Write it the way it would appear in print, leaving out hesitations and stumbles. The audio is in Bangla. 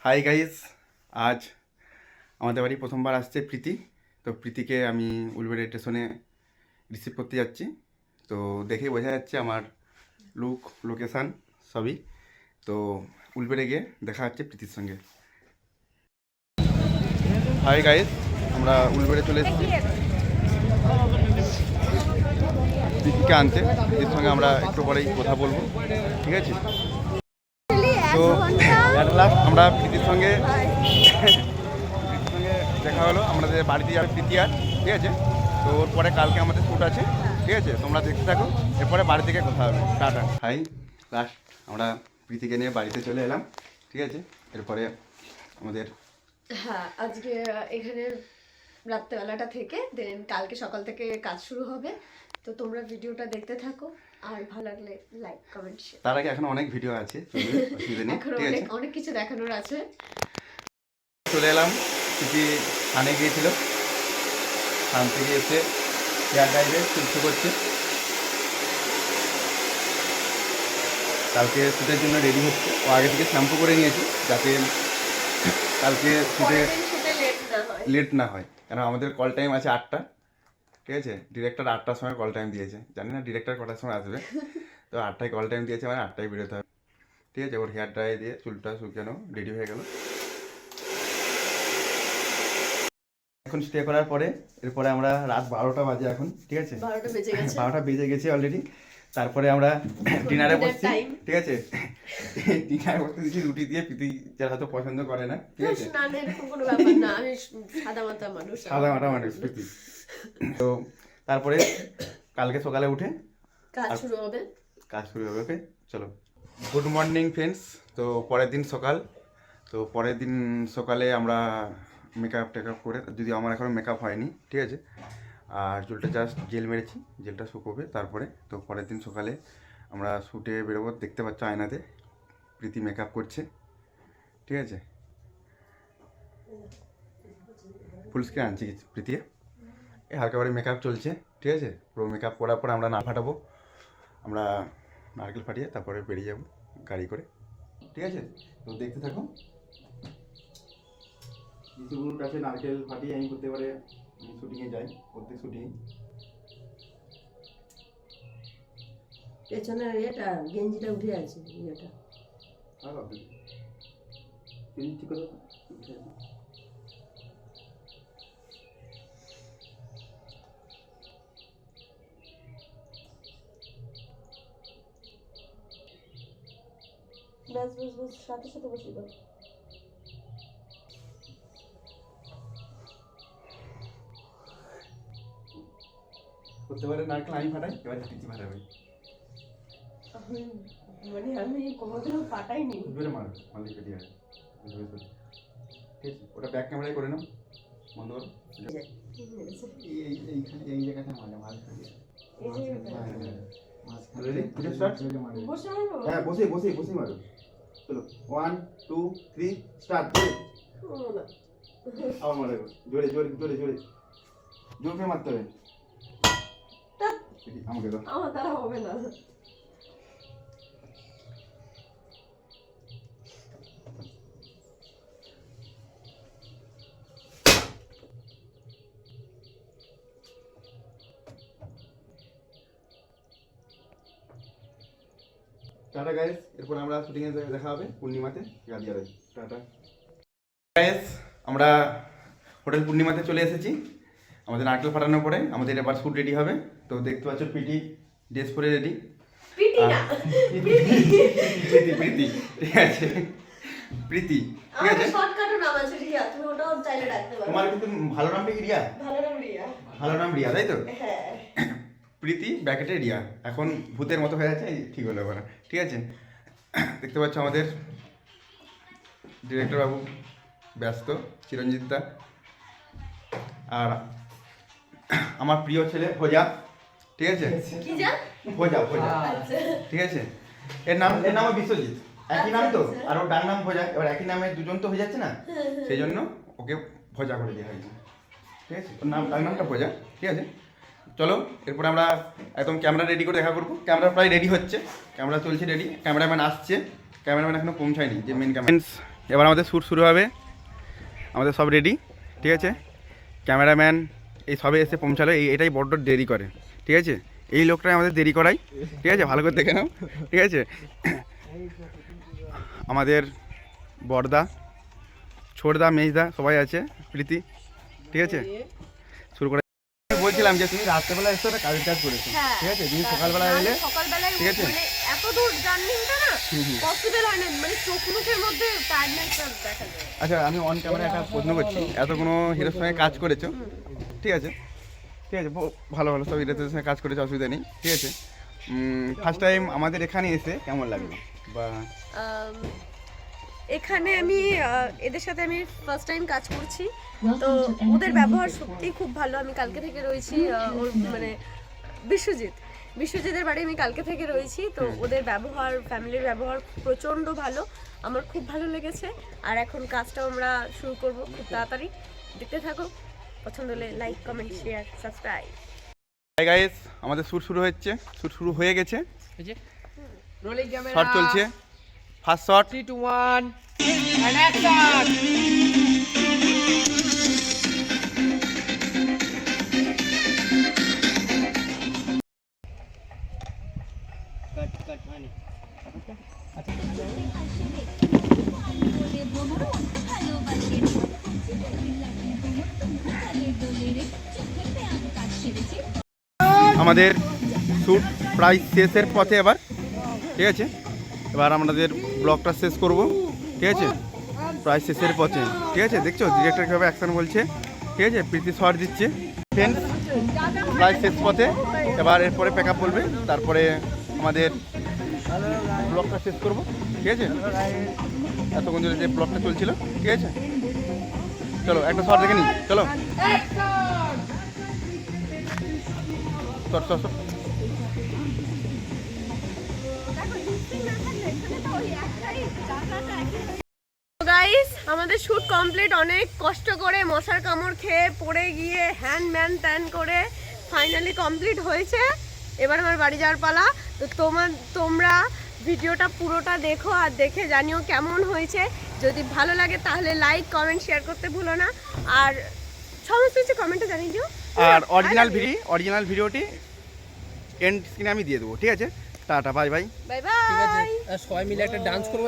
হাই গাইজ, আজ আমাদের বাড়ি প্রথমবার আসছে প্রীতি। তো প্রীতিকে আমি উলবেড়ে স্টেশনে রিসিভ করতে যাচ্ছি। তো দেখেই বোঝা যাচ্ছে আমার লোকেশান সবই। তো উলবেড়ে গিয়ে দেখা হচ্ছে প্রীতির সঙ্গে। হাই গাইজ, আমরা উলবেড়ে চলে এসেছি প্রীতিকে আনতে। প্রীতির সঙ্গে আমরা একটু পরেই কথা বলবো, ঠিক আছে? তো অ্যাট লাস্ট আমরা প্রীতির সঙ্গে দেখা হলো। আমাদের বাড়িতে যাবে প্রীতি আর, ঠিক আছে? তো ওর পরে কালকে আমাদের শ্যুট আছে, ঠিক আছে? তোমরা দেখতে থাকো, এরপরে বাড়ি থেকে কথা হবে। টাটা। হাই, লাস্ট আমরা প্রীতিকে নিয়ে বাড়িতে চলে এলাম, ঠিক আছে? এরপরে আমাদের আজকে এখানে রাত্রেবেলাটা থেকে দেন কালকে সকাল থেকে কাজ শুরু হবে। তো তোমরা ভিডিওটা দেখতে থাকো, আর ভালো লাগলে লাইক কমেন্ট শেয়ার। তার আগে এখন অনেক ভিডিও আছে, এখন অনেক কিছু দেখানোর আছে। চলে এলাম। প্রীতি থানে গিয়েছিল, থান থেকে এসে হেয়ার ড্রাইভে শুরু করছে। কালকে শ্যুটের জন্য রেডি হচ্ছে। ও আগে থেকে শ্যাম্পু করে নিয়েছে যাতে কালকে শ্যুটে লেট না হয়। কেন আমাদের কল টাইম আছে 8টা, ঠিক আছে? ডিরেক্টর 8টার সময় কল টাইম দিয়েছে। জানি না ডিরেক্টর কটার সময় আসবে, তো 8টায় কল টাইম দিয়েছে, মানে 8টায় বেরোতে হবে, ঠিক আছে? ওর হেয়ার ড্রাই দিয়ে চুলটা শুকানো রেডি হয়ে গেল। এখন স্টে করার পরে এরপরে আমরা রাত 12টা বাজে এখন, ঠিক আছে? 12টা বেজে গেছে অলরেডি। তারপরে আমরা ডিনারে বসছি, ঠিক আছে? ডিনারে বসতে দিচ্ছি রুটি দিয়ে। প্রীতি যারা হয়তো পছন্দ করে না, ঠিক আছে? সাদা মাটা মানুষ প্রীতি। তো তারপরে কালকে সকালে উঠে কাজ শুরু হবে। ওকে, চলো। Good morning friends. তো পরের দিন সকাল। তো পরের দিন সকালে আমরা মেকআপ টেকআপ করে, যদি আমার এখনও মেকআপ হয়নি, ঠিক আছে? আর চুলটা জাস্ট জেল মেরেছি, জেলটা শুকোবে তারপরে। তো পরের দিন সকালে আমরা শ্যুটে বেরোবো। দেখতে পাচ্ছ আয়নাতে প্রীতি মেকআপ করছে, ঠিক আছে? ফুল স্ক্রিন আনছি প্রীতি, এই হালকা করে মেকআপ চলছে, ঠিক আছে? পুরো মেকআপ করার পর আমরা না ফাটাবো, আমরা নারকেল ফাটিয়ে তারপরে বেরিয়ে যাবো গাড়ি করে, ঠিক আছে? তো দেখতে থাকো। কিছুগুলোর কাছে নারকেল ফাটিয়ে আমি করতে পারে শুটিংয়ে যাই, প্রত্যেক শুটিংয়ে। পেছনের এটা গেঞ্জিটা উঠে আছে, এটা ঠিক করে বস সাথে সাথে বসে দাও। করতে পারে নারকেল আমি ফাটাই, এবার প্রীতি ফাটাবে। মানে আমি কোনোদিনও ফাটাইনি। জোরে মারো, মালিক পেটি আছে, ঠিক আছে? ওটা ব্যাক ক্যামেরায় করে নাও, বন্ধ করো। এই জায়গাটা মারো, মালিক পেটি হ্যাঁ, বসে মারো। চলো 1 2 3 স্টার্ট। আবার মারো, জোরে জোরে মারতে হবে। আমাকে দাও, আমার দ্বারা হবে না। টাটা গাইস, এরপর আমরা শুটিংয়ে দেখা হবে পূর্ণিমাতে গাদিয়ারে। টাটা গাইস, আমরা হোটেল পূর্ণিমাতে চলে এসেছি। আমাদের নারকেল ফাটানোর পরে আমাদের এবার শ্যুট রেডি হবে। তো দেখতে পাচ্ছ পিটি ড্রেস পরে রেডি। প্রীতি, ঠিক আছে? প্রীতি, ঠিক আছে? তোমার কিন্তু ভালো নামটা কি রিয়া? ভালো নাম রিয়া, তাই তো? প্রীতি ব্যাকেটে রিয়া, এখন ভূতের মতো হয়ে আছে, ঠিক হলো এবার, ঠিক আছে? দেখতে পাচ্ছ আমাদের ডিরেক্টর বাবু ব্যস্ত, চিরঞ্জিত দা, আর আমার প্রিয় ছেলে ভোজা, ঠিক আছে? ভোজা, ঠিক আছে? এর নাম বিশ্বজিৎ, একই নাম তো, আর ওর ডাক নাম ভোজা। এবার একই নামে দুজন তো হয়ে যাচ্ছে না, সেই জন্য ওকে ভোজা করে দেওয়া হয়েছে, ঠিক আছে? ওর ডাক নামটা ভোজা, ঠিক আছে? চলো, এরপর আমরা একদম ক্যামেরা রেডি করে দেখা করবো। ক্যামেরা প্রায় রেডি হচ্ছে, ক্যামেরা চলছে রেডি, ক্যামেরাম্যান আসছে, ক্যামেরাম্যান এখনো পৌঁছায়নি, যে মেন ক্যামেরা। এবার আমাদের শ্যুট শুরু হবে, আমাদের সব রেডি, ঠিক আছে। ক্যামেরাম্যান এই সবে এসে পৌঁছালো, এটাই বড্ড দেরি করে, ঠিক আছে। এই লোকটাই আমাদের দেরি করাই, ঠিক আছে, ভালো করে দেখে নাও, ঠিক আছে। আমাদের বড়দা, ছোটদা, মেজদা সবাই আছে, প্রীতি, ঠিক আছে। শুরু করে বলছিলাম যে তুমি রাত্রেবেলা এসে একটা কাজের কাজ করেছো, ঠিক আছে। তুমি সকালবেলা এলে, সকালবেলায় ঠিক আছে। মানে এত দূর জার্নিটা না পসিবল হয় না, মানে চোখ মুখের মধ্যে টায়ার্ডনেসটা দেখা যায়। আচ্ছা আমি অন ক্যামেরা একটা প্রশ্ন করছি, এত কোনো হিরোর সঙ্গে কাজ করেছো, ঠিক আছে, ঠিক আছে, ভালো ভালো সব হিরোদের সঙ্গে কাজ করেছো, অসুবিধা নেই, ঠিক আছে। ফার্স্ট টাইম আমাদের এখানে এসে কেমন লাগলো? বা এখানে আমি এদের সাথে আমি ফার্স্ট টাইম কাজ করছি, তো ওদের ব্যবহার সত্যিই খুব ভালো। আমি কালকে থেকে রয়েছি ওর মানে বিশ্বজিতের বাড়ি আমি কালকে থেকে রয়েছি, তো ওদের ব্যবহার, ফ্যামিলির ব্যবহার প্রচণ্ড ভালো, আমার খুব ভালো লেগেছে। আর এখন কাজটাও আমরা শুরু করব খুব তাড়াতাড়ি, দেখতে থাকো। পছন্দ হলে like, comment, share, subscribe. Hi guys, আমাদের শ্যুট শুরু হয়ে গেছে, রোলিং ক্যামেরা, শট চলছে, ফার্স্ট শট, 3 2 1 and action. আমাদের শ্যুট প্রায় শেষের পথে এবার, ঠিক আছে। এবার আমাদের ব্লগটা শেষ করব, ঠিক আছে, প্রায় শেষের পথে, ঠিক আছে। দেখছো ডিরেক্টর কীভাবে অ্যাকশন বলছে, ঠিক আছে, প্রীতি শট দিচ্ছে। ফ্রেন্ড প্রায় শেষ পথে, এবার এরপরে প্যাক আপ বলবে, তারপরে আমাদের ব্লগটা শেষ করব, ঠিক আছে। এতক্ষণ ধরে যে ব্লগটা চলছিল, ঠিক আছে। চলো একটা শট দেখে নিই, চলো শট শট শট। গাইস আমাদের শুট কমপ্লিট, অনেক কষ্ট করে মশার কামড় খেয়ে পড়ে গিয়ে হ্যান্ড ম্যান ত্যান করে ফাইনালি কমপ্লিট হয়েছে। এবার আমার বাড়ি যাওয়ার পালা। তো তোমরা ভিডিওটা পুরোটা দেখো আর দেখে জানিও কেমন হয়েছে। যদি ভালো লাগে তাহলে লাইক, কমেন্ট, শেয়ার করতে ভুলো না, আর সমস্ত কিছু কমেন্টে জানিয়ে দিও। আর অরিজিনাল ভিডিওটি এন্ড স্ক্রিনে আমি দিয়ে দেবো, ঠিক আছে। Tata, bye bye. বাই ঠিক আছে, বাই। সবাই মিলে একটা ডান্স করব।